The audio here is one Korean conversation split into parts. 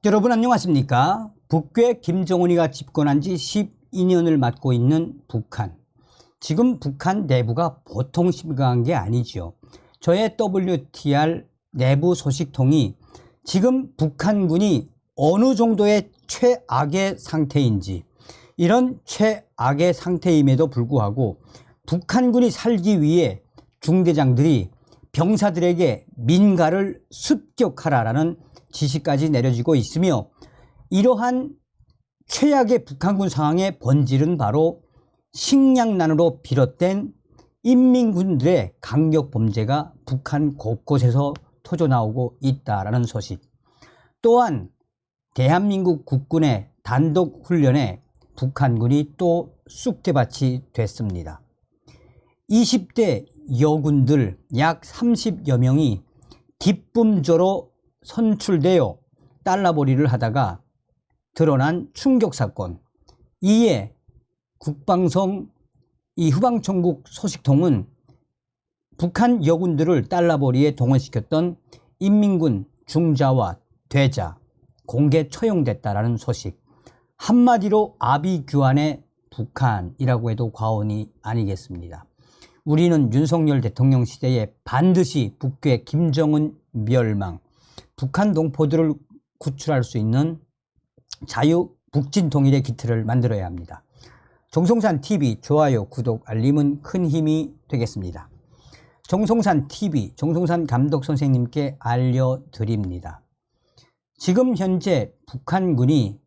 여러분 안녕하십니까? 북괴 김정은이가 집권한 지 12년을 맞고 있는 북한. 지금 북한 내부가 보통 심각한 게 아니죠. 저의 WTR 내부 소식통이 지금 북한군이 어느 정도의 최악의 상태인지, 이런 최악의 상태임에도 불구하고 북한군이 살기 위해 중대장들이 병사들에게 민가를 습격하라라는 지시까지 내려지고 있으며, 이러한 최악의 북한군 상황의 본질은 바로 식량난으로 비롯된 인민군들의 강력 범죄가 북한 곳곳에서 터져나오고 있다라는 소식. 또한 대한민국 국군의 단독 훈련에 북한군이 또 쑥대밭이 됐습니다. 20대 여군들 약 30여 명이 기쁨조로 선출되어 달러벌이를 하다가 드러난 충격사건. 이에 국방성 후방총국 소식통은 북한 여군들을 달러벌이에 동원시켰던 인민군 중자와 대자 공개 처형됐다라는 소식. 한마디로 아비규환의 북한이라고 해도 과언이 아니겠습니다. 우리는 윤석열 대통령 시대에 반드시 북괴 김정은 멸망, 북한 동포들을 구출할 수 있는 자유 북진 통일의 기틀을 만들어야 합니다. 정성산TV 좋아요, 구독, 알림은 큰 힘이 되겠습니다. 정성산TV, 정성산 감독 선생님께 알려드립니다. 지금 현재 북한군이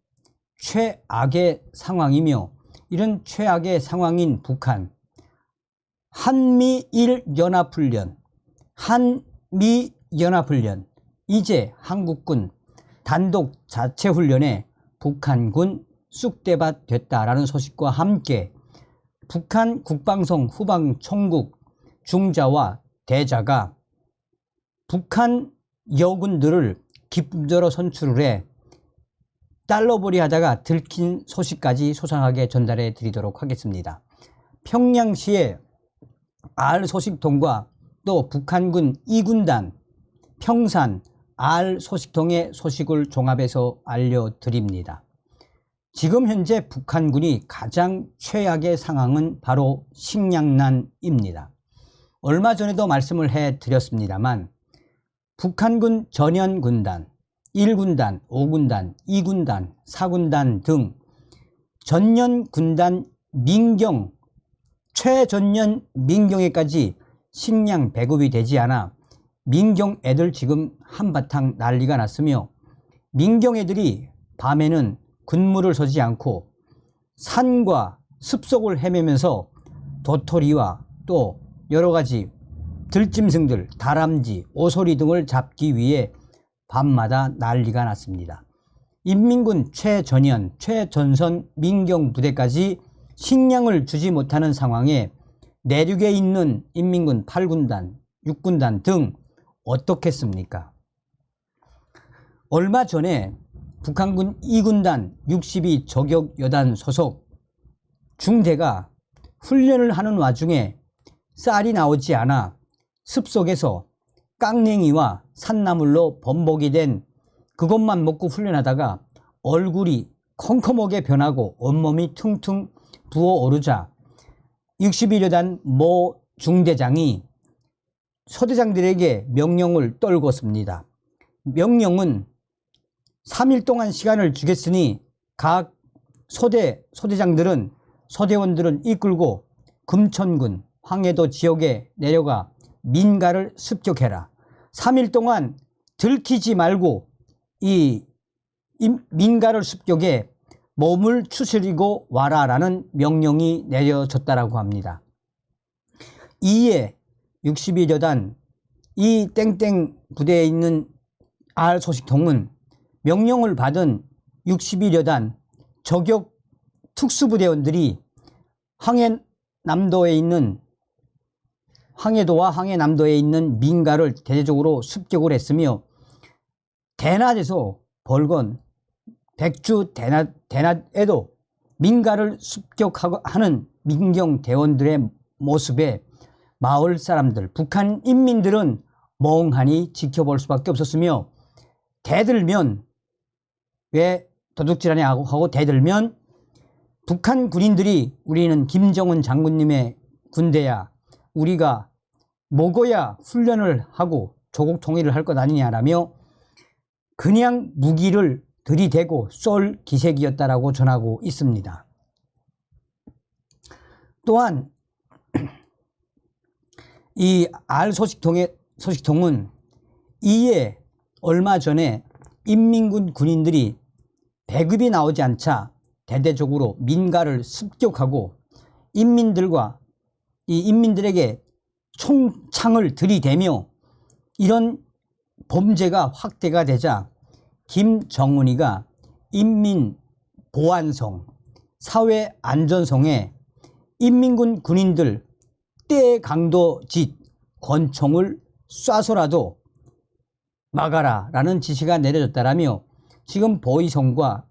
최악의 상황이며, 이런 최악의 상황인 북한, 한미연합훈련, 이제 한국군 단독 자체훈련에 북한군 쑥대밭 됐다라는 소식과 함께 북한 국방성 후방총국 중자와 대자가 북한 여군들을 기쁨조로 선출을 해 달러벌이 하다가 들킨 소식까지 소상하게 전달해 드리도록 하겠습니다. 평양시의 R소식통과 또 북한군 2군단 평산 R소식통의 소식을 종합해서 알려드립니다. 지금 현재 북한군이 가장 최악의 상황은 바로 식량난입니다. 얼마 전에도 말씀을 해드렸습니다만, 북한군 전연군단, 1군단, 5군단, 2군단, 4군단 등 전연군단 민경, 최전연 민경에까지 식량 배급이 되지 않아 민경 애들 지금 한바탕 난리가 났으며, 민경 애들이 밤에는 근무를 서지 않고 산과 습속을 헤매면서 도토리와 또 여러가지 들짐승들, 다람쥐, 오소리 등을 잡기 위해 밤마다 난리가 났습니다. 인민군 최전연, 최전선 민경 부대까지 식량을 주지 못하는 상황에 내륙에 있는 인민군 8군단, 6군단 등 어떻겠습니까? 얼마 전에 북한군 2군단 62 저격여단 소속 중대가 훈련을 하는 와중에 쌀이 나오지 않아 습속에서 깡냉이와 산나물로 범벅이 된 그것만 먹고 훈련하다가 얼굴이 컴컴하게 변하고 온몸이 퉁퉁 부어오르자 61여단 모 중대장이 소대장들에게 명령을 떨궜습니다. 명령은 3일 동안 시간을 주겠으니 각 소대장들은, 소대원들은 이끌고 금천군 황해도 지역에 내려가 민가를 습격해라. 3일 동안 들키지 말고 이 민가를 습격해 몸을 추스리고 와라라는 명령이 내려졌다라고 합니다. 이에 61여단 이 땡땡 부대에 있는 R소식통은 명령을 받은 61여단 저격 특수부대원들이 황해도와 황해남도에 있는 민가를 대대적으로 습격을 했으며, 대낮에서 벌건 백주 대낮에도 민가를 습격하는 민경 대원들의 모습에 마을 사람들, 북한 인민들은 멍하니 지켜볼 수밖에 없었으며, 대들면 왜 도둑질하냐 하고 대들면 북한 군인들이 우리는 김정은 장군님의 군대야, 우리가 먹어야 훈련을 하고 조국 통일을 할 것 아니냐라며 그냥 무기를 들이대고 쏠 기색이었다라고 전하고 있습니다. 또한 이 R 소식통은 이에 얼마 전에 인민군 군인들이 배급이 나오지 않자 대대적으로 민가를 습격하고 인민들에게 총창을 들이대며 이런 범죄가 확대가 되자 김정은이가 인민보안성, 사회안전성에 인민군 군인들 떼강도짓 권총을 쏴서라도 막아라 라는 지시가 내려졌다라며 지금 보위성과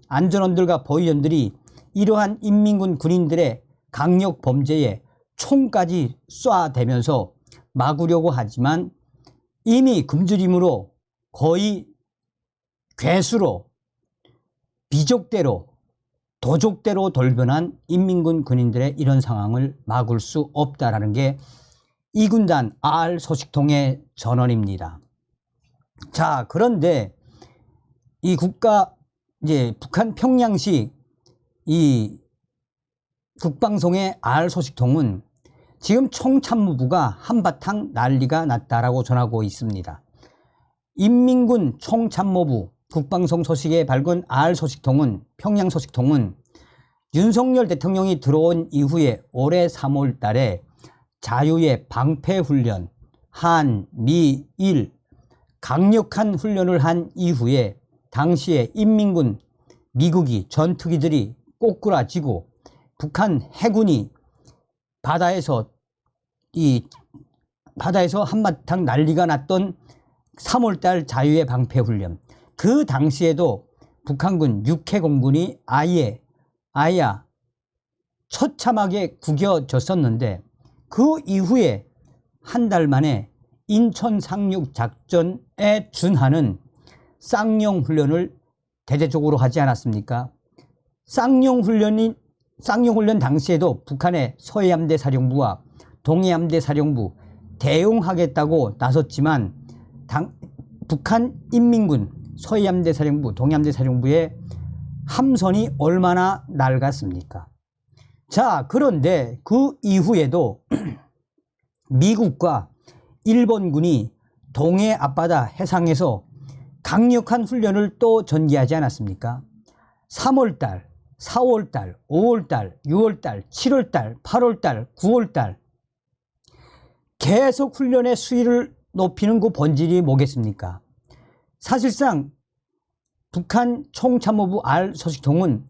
안전원들과 보위원들이 이러한 인민군 군인들의 강력 범죄에 총까지 쏴대면서 막으려고 하지만 이미 굶주림으로 거의 괴수로 비족대로 도족대로 돌변한 인민군 군인들의 이런 상황을 막을 수 없다라는 게 이군단 R 소식통의 전언입니다. 자, 그런데 이 북한 평양시 이 국방성의 R 소식통은 지금 총참모부가 한바탕 난리가 났다라고 전하고 있습니다. 인민군 총참모부 국방성 소식에 밝은 R 소식통은 평양 소식통은 윤석열 대통령이 들어온 이후에 올해 3월 달에 자유의 방패훈련, 한, 미, 일 강력한 훈련을 한 이후에 당시에 인민군 미국이 전투기들이 꼬꾸라지고 북한 해군이 바다에서 한바탕 난리가 났던 3월달 자유의 방패훈련, 그 당시에도 북한군 육해공군이 아야 처참하게 구겨졌었는데 그 이후에 한 달 만에 인천 상륙 작전에 준하는 쌍용 훈련을 대대적으로 하지 않았습니까? 쌍용 훈련 당시에도 북한의 서해함대 사령부와 동해함대 사령부 대응하겠다고 나섰지만 북한 인민군 서해함대 사령부, 동해함대 사령부의 함선이 얼마나 낡았습니까? 자, 그런데 그 이후에도 미국과 일본군이 동해 앞바다 해상에서 강력한 훈련을 또 전개하지 않았습니까? 3월달, 4월달, 5월달, 6월달, 7월달, 8월달, 9월달 계속 훈련의 수위를 높이는 그 본질이 뭐겠습니까? 사실상 북한 총참모부 R 소식통은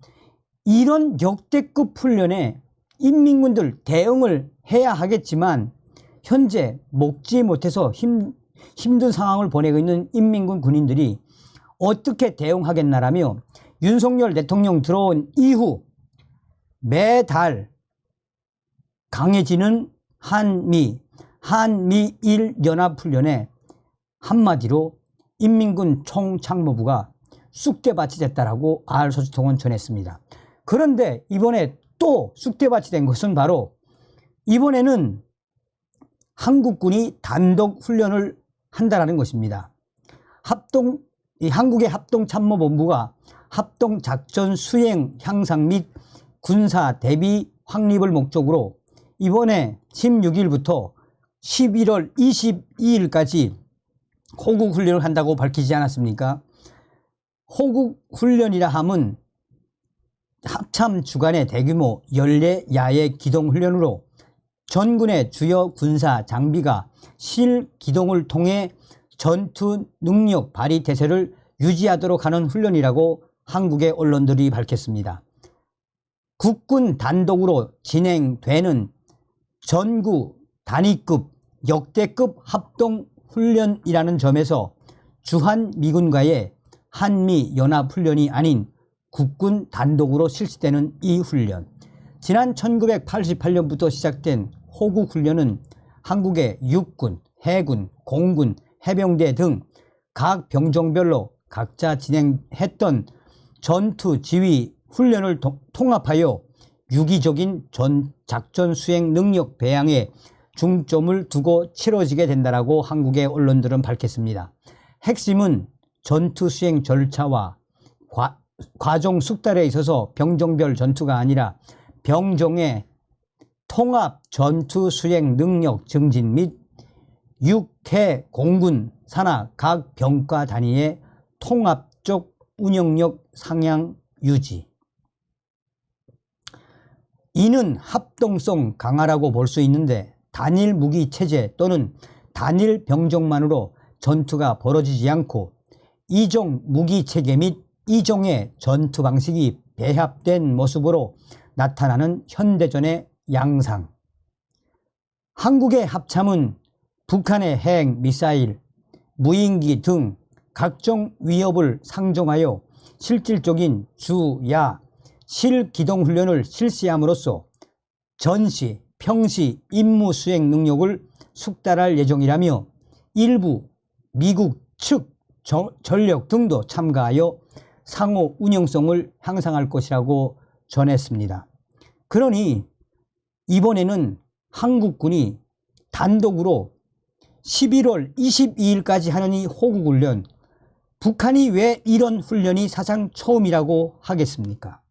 이런 역대급 훈련에 인민군들 대응을 해야 하겠지만 현재 먹지 못해서 힘든 상황을 보내고 있는 인민군 군인들이 어떻게 대응하겠나라며 윤석열 대통령 들어온 이후 매달 강해지는 한미일 연합훈련에 한마디로 인민군 총참모부가 쑥대밭이 됐다라고 R 소식통은 전했습니다. 그런데 이번에 또 쑥대밭이 된 것은 바로 이번에는 한국군이 단독 훈련을 한다라는 것입니다. 한국의 합동참모본부가 합동작전 수행 향상 및 군사 대비 확립을 목적으로 이번에 16일부터 11월 22일까지 호국훈련을 한다고 밝히지 않았습니까? 호국훈련이라 함은 합참 주간의 대규모 연례 야외 기동훈련으로 전군의 주요 군사 장비가 실기동을 통해 전투 능력 발휘 태세를 유지하도록 하는 훈련이라고 한국의 언론들이 밝혔습니다. 국군 단독으로 진행되는 전구 단위급 역대급 합동훈련이라는 점에서 주한미군과의 한미연합훈련이 아닌 국군 단독으로 실시되는 이 훈련, 지난 1988년부터 시작된 호국훈련은 한국의 육군, 해군, 공군, 해병대 등 각 병종별로 각자 진행했던 전투 지휘 훈련을 통합하여 유기적인 작전 수행 능력 배양에 중점을 두고 치러지게 된다라고 한국의 언론들은 밝혔습니다. 핵심은 전투 수행 절차와 과정 숙달에 있어서 병종별 전투가 아니라 병종의 통합 전투 수행 능력 증진 및 육해 공군 산하 각 병과 단위의 통합적 운영력 상향 유지. 이는 합동성 강화라고 볼 수 있는데 단일 무기 체제 또는 단일 병종만으로 전투가 벌어지지 않고 이종 무기 체계 및 이종의 전투 방식이 배합된 모습으로 나타나는 현대전의 양상. 한국의 합참은 북한의 핵, 미사일, 무인기 등 각종 위협을 상정하여 실질적인 주, 야, 실기동 훈련을 실시함으로써 전시, 평시 임무 수행 능력을 숙달할 예정이라며 일부 미국 측 전력 등도 참가하여 상호 운영성을 향상할 것이라고 전했습니다. 그러니 이번에는 한국군이 단독으로 11월 22일까지 하는 이 호국훈련, 북한이 왜 이런 훈련이 사상 처음이라고 하겠습니까?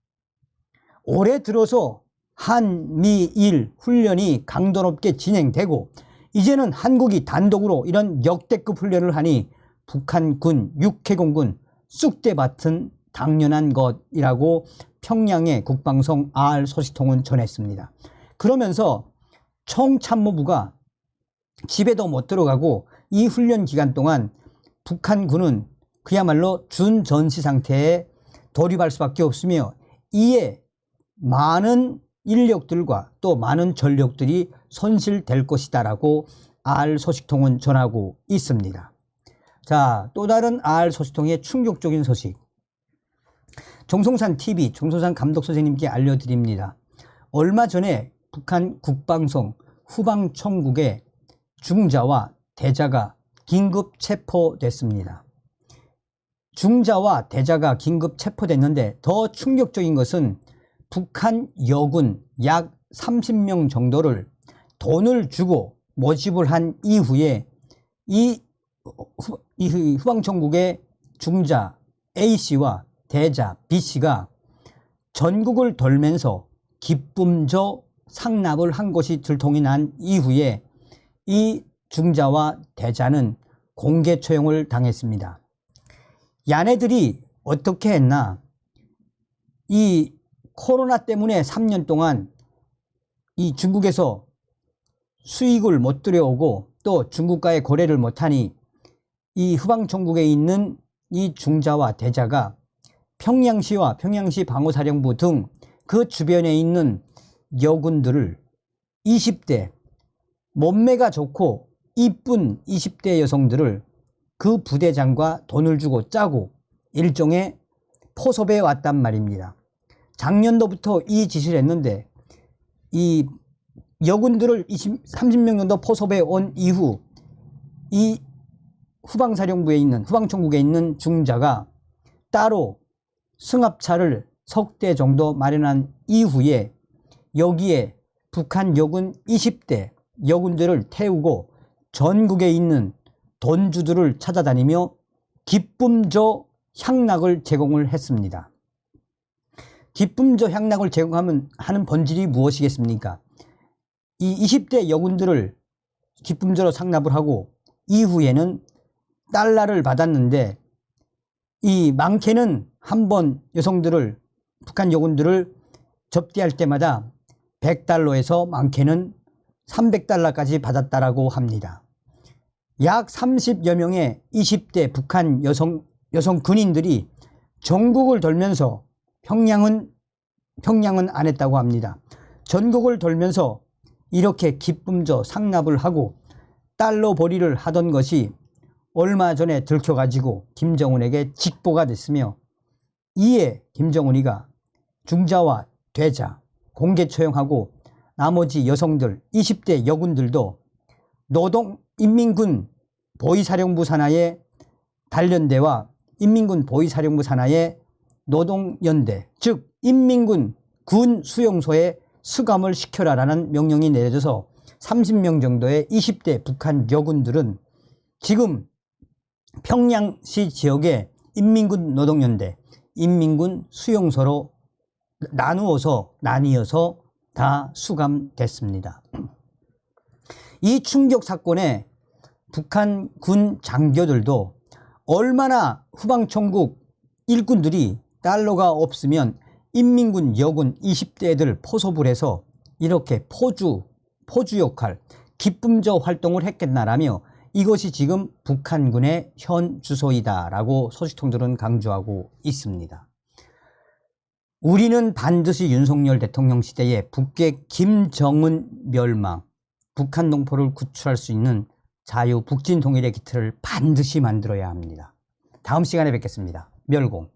올해 들어서 한미일 훈련이 강도 높게 진행되고 이제는 한국이 단독으로 이런 역대급 훈련을 하니 북한군 육해공군 쑥대밭은 당연한 것이라고 평양의 국방성 R 소식통은 전했습니다. 그러면서 총참모부가 집에도 못 들어가고 이 훈련 기간 동안 북한군은 그야말로 준전시 상태에 돌입할 수밖에 없으며 이에 많은 인력들과 또 많은 전력들이 손실될 것이다라고 R 소식통은 전하고 있습니다. 자, 또 다른 R 소식통의 충격적인 소식. 정성산 TV, 정성산 감독 선생님께 알려드립니다. 얼마 전에 북한 국방성 후방총국의 중자와 대자가 긴급 체포됐습니다. 중자와 대자가 긴급 체포됐는데 더 충격적인 것은 북한 여군 약 30명 정도를 돈을 주고 모집을 한 이후에 이 후방총국의 중자 A씨와 대자 B씨가 전국을 돌면서 기쁨저 상납을 한 것이 들통이 난 이후에 이 중자와 대자는 공개 처형을 당했습니다. 야네들이 어떻게 했나? 이 코로나 때문에 3년 동안 이 중국에서 수익을 못 들여오고 또 중국과의 거래를 못하니 이 후방총국에 있는 이 중자와 대자가 평양시와 평양시 방어사령부 등 그 주변에 있는 여군들을 20대 몸매가 좋고 이쁜 20대 여성들을 그 부대장과 돈을 주고 짜고 일종의 포섭해 왔단 말입니다. 작년도부터 이 짓을 했는데 이 여군들을 30명 정도 포섭해 온 이후 이 후방사령부에 있는 후방총국에 있는 중자가 따로 승합차를 석 대 정도 마련한 이후에 여기에 북한 여군 20대 여군들을 태우고 전국에 있는 돈주들을 찾아다니며 기쁨저 향락을 제공을 했습니다. 기쁨저 향락을 제공하는 본질이 무엇이겠습니까? 이 20대 여군들을 기쁨저로 상납을 하고 이후에는 달러를 받았는데 이 많게는 한 번 여성들을 북한 여군들을 접대할 때마다 100달러에서 많게는 300달러까지 받았다라고 합니다. 약 30여 명의 20대 북한 여성 군인들이 전국을 돌면서 평양은 안 했다고 합니다. 전국을 돌면서 이렇게 기쁨저 상납을 하고 달러 벌이를 하던 것이 얼마 전에 들켜가지고 김정은에게 직보가 됐으며 이에 김정은이가 중자와 대자 공개 처형하고 나머지 여성들 20대 여군들도 노동인민군 보위사령부 산하의 단련대와 인민군 보위사령부 산하의 노동연대, 즉 인민군 군 수용소에 수감을 시켜라라는 명령이 내려져서 30명 정도의 20대 북한 여군들은 지금 평양시 지역의 인민군 노동연대, 인민군 수용소로 나뉘어서 다 수감됐습니다. 이 충격 사건에 북한 군 장교들도 얼마나 후방총국 일꾼들이 달러가 없으면 인민군 여군 20대들 포섭을 해서 이렇게 포주 역할, 기쁨저 활동을 했겠나라며 이것이 지금 북한군의 현 주소이다라고 소식통들은 강조하고 있습니다. 우리는 반드시 윤석열 대통령 시대에 북계 김정은 멸망, 북한 동포를 구출할 수 있는 자유 북진 통일의 기틀을 반드시 만들어야 합니다. 다음 시간에 뵙겠습니다. 멸공.